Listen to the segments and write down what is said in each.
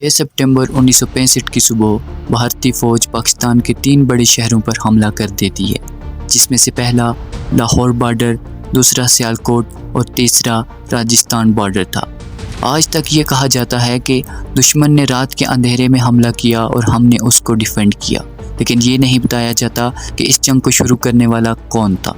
6 सितंबर 1965 की सुबह भारतीय फ़ौज पाकिस्तान के 3 बड़े शहरों पर हमला कर देती है, जिसमें से पहला लाहौर बॉर्डर, दूसरा सियालकोट और तीसरा राजस्थान बॉर्डर था। आज तक ये कहा जाता है कि दुश्मन ने रात के अंधेरे में हमला किया और हमने उसको डिफेंड किया, लेकिन ये नहीं बताया जाता कि इस जंग को शुरू करने वाला कौन था,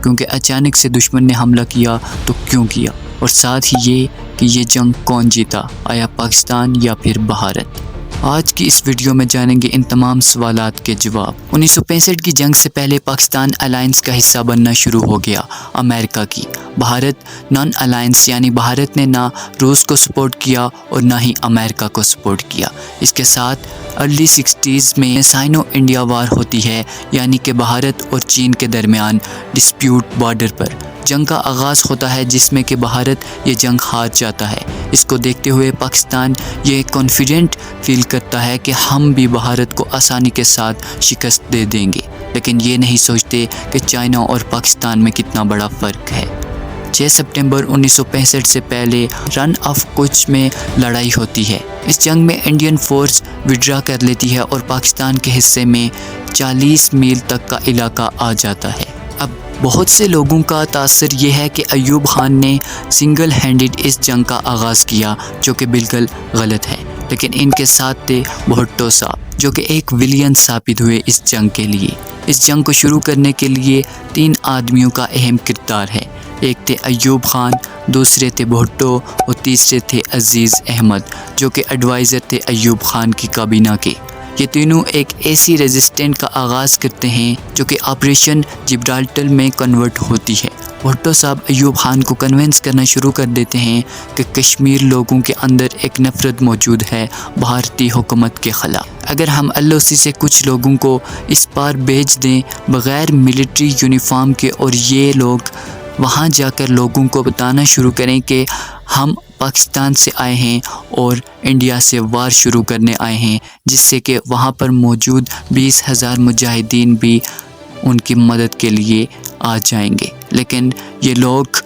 क्योंकि अचानक से दुश्मन ने हमला किया तो क्यों किया, और साथ ही ये कि ये जंग कौन जीता, आया पाकिस्तान या फिर भारत। आज की इस वीडियो में जानेंगे इन तमाम सवालात के जवाब। 1965 की जंग से पहले पाकिस्तान अलायंस का हिस्सा बनना शुरू हो गया अमेरिका की। भारत नॉन अलायंस, यानी भारत ने ना रूस को सपोर्ट किया और ना ही अमेरिका को सपोर्ट किया। इसके साथ अर्ली 60s में साइनो इंडिया वार होती है, यानी कि भारत और चीन के दरमियान डिस्प्यूट बॉर्डर पर जंग का आगाज़ होता है, जिसमें कि भारत ये जंग हार जाता है। इसको देखते हुए पाकिस्तान ये कॉन्फिडेंट फील करता है कि हम भी भारत को आसानी के साथ शिकस्त दे देंगे, लेकिन ये नहीं सोचते कि चाइना और पाकिस्तान में कितना बड़ा फ़र्क है। 6 सितंबर 1965 से पहले रन ऑफ कच्छ में लड़ाई होती है। इस जंग में इंडियन फोर्स विड्रा कर लेती है और पाकिस्तान के हिस्से में 40 मील तक का इलाका आ जाता है। अब बहुत से लोगों का तासर ये है कि अयूब खान ने सिंगल हैंडेड इस जंग का आगाज़ किया, जो कि बिल्कुल गलत है। लेकिन इनके साथ थे भुट्टो साहब, जो कि एक विलियन साबित हुए इस जंग के लिए। इस जंग को शुरू करने के लिए 3 आदमियों का अहम किरदार है। एक थे अयूब खान, दूसरे थे भुट्टो और तीसरे थे अजीज़ अहमद, जो कि एडवाइज़र थे अयूब खान की काबीना के। ये तीनों एक ऐसी रेजिस्टेंट का आगाज़ करते हैं जो कि ऑपरेशन जिब्राल्टर में कन्वर्ट होती है। भुट्टो साहब अयूब खान को कन्विंस करना शुरू कर देते हैं कि कश्मीर लोगों के अंदर एक नफ़रत मौजूद है भारतीय हुकूमत के ख़िलाफ़। अगर हम एलओसी से कुछ लोगों को इस पार भेज दें बग़ैर मिलिट्री यूनिफॉर्म के, और ये लोग वहाँ जाकर लोगों को बताना शुरू करें कि हम पाकिस्तान से आए हैं और इंडिया से वार शुरू करने आए हैं, जिससे कि वहाँ पर मौजूद 20,000 मुजाहिदीन भी उनकी मदद के लिए आ जाएंगे। लेकिन ये लोग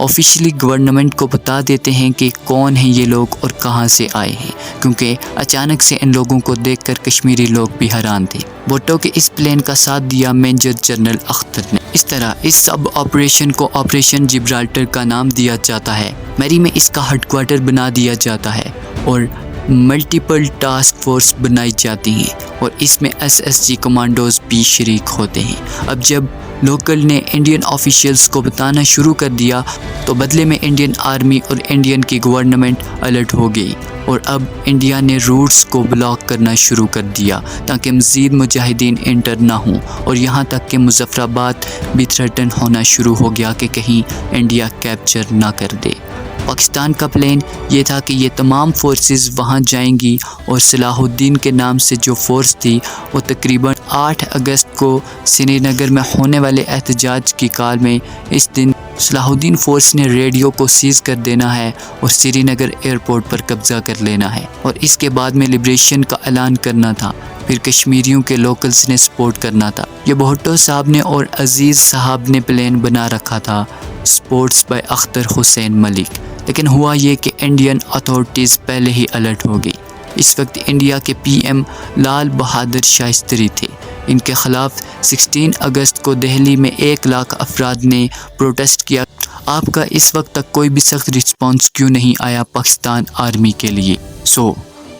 ऑफिशियली गवर्नमेंट को बता देते हैं कि कौन हैं ये लोग और कहाँ से आए हैं, क्योंकि अचानक से इन लोगों को देखकर कश्मीरी लोग भी हैरान थे। भुट्टो के इस प्लान का साथ दिया मेजर जनरल अख्तर ने। इस तरह इस सब ऑपरेशन को ऑपरेशन जिब्राल्टर का नाम दिया जाता है। मैरी में इसका हेडक्वार्टर बना दिया जाता है और मल्टीपल टास्क फोर्स बनाई जाती हैं, और इसमें एसएसजी कमांडोज भी शरीक होते हैं। अब जब लोकल ने इंडियन ऑफिशियल्स को बताना शुरू कर दिया, तो बदले में इंडियन आर्मी और इंडियन की गवर्नमेंट अलर्ट हो गई, और अब इंडिया ने रूट्स को ब्लॉक करना शुरू कर दिया ताकि मज़ीद मुजाहिदीन इंटर ना हों, और यहाँ तक कि मुजफ्फराबाद भी थ्रेटन होना शुरू हो गया कि कहीं इंडिया कैप्चर ना कर दे। पाकिस्तान का प्लान ये था कि ये तमाम फोर्सेस वहाँ जाएंगी, और सलाहुद्दीन के नाम से जो फोर्स थी वो तकरीबन 8 अगस्त को श्रीनगर में होने वाले एहतजाज की काल में इस दिन सलाहुद्दीन फोर्स ने रेडियो को सीज़ कर देना है और श्रीनगर एयरपोर्ट पर कब्ज़ा कर लेना है, और इसके बाद में लिब्रेशन का ऐलान करना था। फिर कश्मीरियों के लोकल्स ने सपोर्ट करना था। ये भुट्टो साहब ने और अजीज़ साहब ने प्लान बना रखा था, स्पोर्ट्स बाय अख्तर हुसैन मलिक। लेकिन हुआ ये कि इंडियन अथॉरिटीज़ पहले ही अलर्ट हो गई। इस वक्त इंडिया के पीएम लाल बहादुर शास्त्री थे। इनके ख़िलाफ़ 16 अगस्त को दिल्ली में 1 लाख अफराद ने प्रोटेस्ट किया। आपका इस वक्त तक कोई भी सख्त रिस्पॉन्स क्यों नहीं आया पाकिस्तान आर्मी के लिए?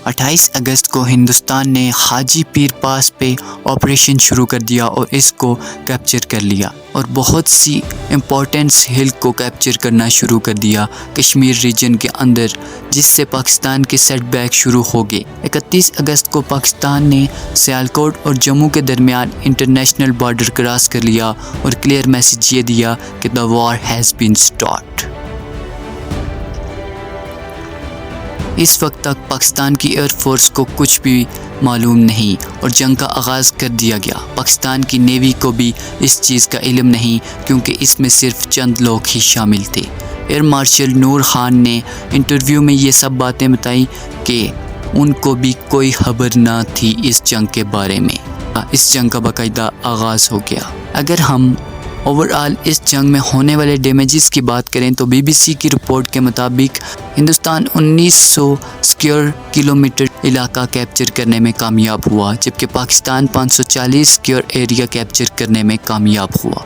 28 अगस्त को हिंदुस्तान ने हाजी पीर पास पे ऑपरेशन शुरू कर दिया और इसको कैप्चर कर लिया, और बहुत सी इम्पोर्टेंट हिल को कैप्चर करना शुरू कर दिया कश्मीर रीजन के अंदर, जिससे पाकिस्तान के सेटबैक शुरू हो गए। 31 अगस्त को पाकिस्तान ने सियालकोट और जम्मू के दरमियान इंटरनेशनल बॉर्डर क्रॉस कर लिया और क्लियर मैसेज ये दिया कि the war has been start. इस वक्त तक पाकिस्तान की एयरफोर्स को कुछ भी मालूम नहीं और जंग का आगाज़ कर दिया गया। पाकिस्तान की नेवी को भी इस चीज़ का इल्म नहीं, क्योंकि इसमें सिर्फ चंद लोग ही शामिल थे। एयर मार्शल नूर खान ने इंटरव्यू में ये सब बातें बताई कि उनको भी कोई खबर ना थी इस जंग के बारे में। इस जंग का बाकायदा आगाज़ हो गया। अगर हम ओवरऑल इस जंग में होने वाले डैमेजेस की बात करें तो बीबीसी की रिपोर्ट के मुताबिक हिंदुस्तान 1900 स्क्वायर किलोमीटर علاقہ کیپچر کرنے میں کامیاب ہوا، جبکہ پاکستان 540 اسکوائر ایریا کیپچر کرنے میں کامیاب ہوا۔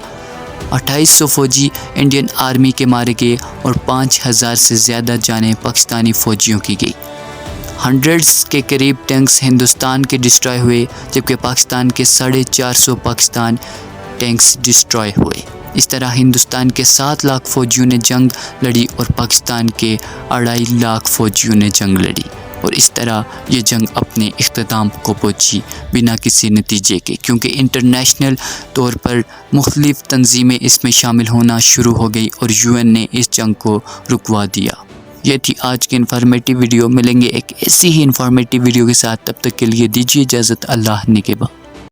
2800 فوجی انڈین آرمی کے مارے گئے اور 5000 سے زیادہ جانیں پاکستانی فوجیوں کی گئی۔ ہنڈریڈز کے قریب ٹینکس ہندوستان کے ڈسٹرائے ہوئے، جبکہ پاکستان کے 450 پاکستان ٹینکس ڈسٹرائے ہوئے۔ اس طرح ہندوستان کے 7 لاکھ فوجیوں نے جنگ لڑی اور پاکستان کے 2.5 لاکھ فوجیوں نے جنگ لڑی، اور اس طرح یہ جنگ اپنے اختتام کو پہنچی بنا کسی نتیجے کے، کیونکہ انٹرنیشنل طور پر مختلف تنظیمیں اس میں شامل ہونا شروع ہو گئی اور UN نے اس جنگ کو رکوا دیا۔ یہ تھی آج کی انفارمیٹیو ویڈیو۔ ملیں گے ایک ایسی ہی انفارمیٹیو ویڈیو کے ساتھ، تب تک کے لیے دیجیے اجازت۔ اللہ نگہباں۔